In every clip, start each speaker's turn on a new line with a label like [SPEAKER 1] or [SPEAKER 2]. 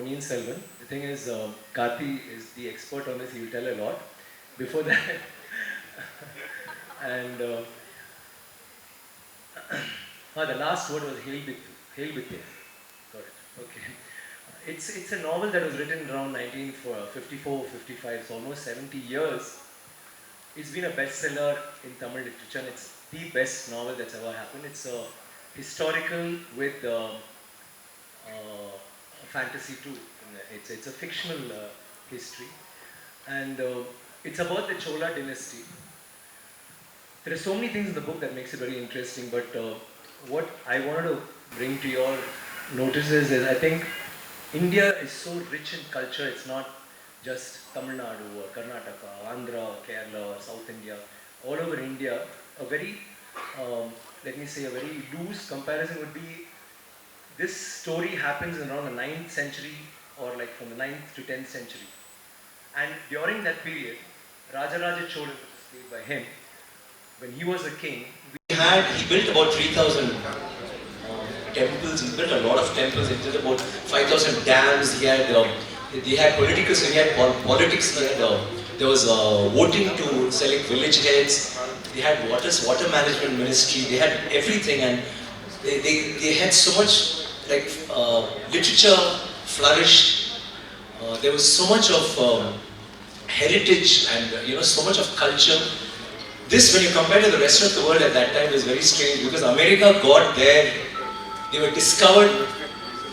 [SPEAKER 1] Ponniyin Selvan. The thing is, Karthi is the expert on this. He will tell a lot. Before that, and the last word was Hail Bittu. Hail Bittu. Got it. Okay. It's a novel that was written around 1954, 55, so almost 70 years. It's been a bestseller in Tamil literature, and it's the best novel that's ever happened. It's a historical with fantasy too. It's a fictional history, and it's about the Chola dynasty. There are so many things in the book that makes it very interesting, but what I wanted to bring to your notices is I think India is so rich in culture. It's not just Tamil Nadu or Karnataka, Andhra, or Kerala or South India. All over India, a very, let me say, a very loose comparison would be this story happens around the 9th century or like from the 9th to 10th century. And during that period, Rajaraja Chola, played by him, when he was a king,
[SPEAKER 2] he built about 3,000 temples. He built a lot of temples. He did about 5,000 dams. He had political, so he had politics. There was voting to select village heads. They had water management ministry. They had everything, and they had so much like literature flourished. There was so much of heritage and so much of culture. This, when you compare to the rest of the world at that time, is very strange because America got there. They were discovered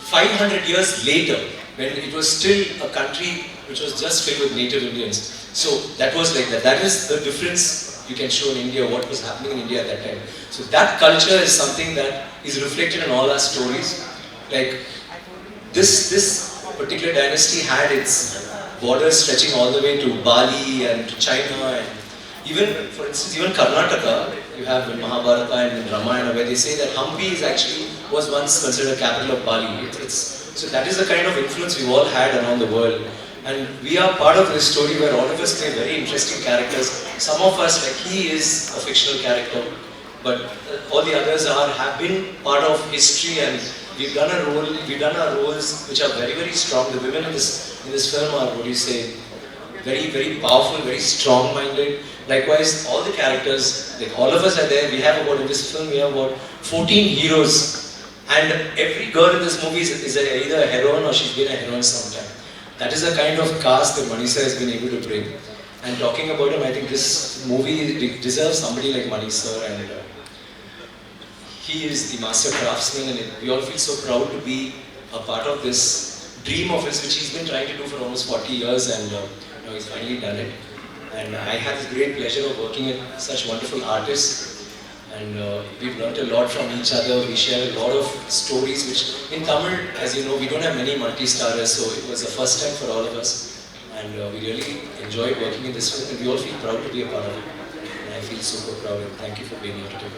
[SPEAKER 2] 500 years later when it was still a country which was just filled with native Indians. So that was like that. That is the difference you can show in India, what was happening in India at that time. So that culture is something that is reflected in all our stories. Like this particular dynasty had its borders stretching all the way to Bali and to China, and even, for instance, even Karnataka, you have in Mahabharata and in Ramayana where they say that Hampi was once considered capital of Bali. So that is the kind of influence we've all had around the world. And we are part of this story where all of us play very interesting characters. Some of us, like he is a fictional character, but all the others have been part of history, and we've done our roles which are very, very strong. The women in this film are, what do you say, very, very powerful, very strong-minded. Likewise, all the characters, like all of us are there. In this film, we have about 14 heroes. And every girl in this movie is either a heroine or she's been a heroine sometime. That is the kind of cast that Manisha has been able to bring. And talking about him, I think this movie deserves somebody like Manisha, and he is the master craftsman, and we all feel so proud to be a part of this dream of his, which he's been trying to do for almost 40 years, and he's finally done it. And I had the great pleasure of working with such wonderful artists, and we've learned a lot from each other. We share a lot of stories, which in Tamil, as you know, we don't have many multi-starers, so it was the first time for all of us. And we really enjoyed working in this film, and we all feel proud to be a part of it. And I feel super proud, and thank you for being here today.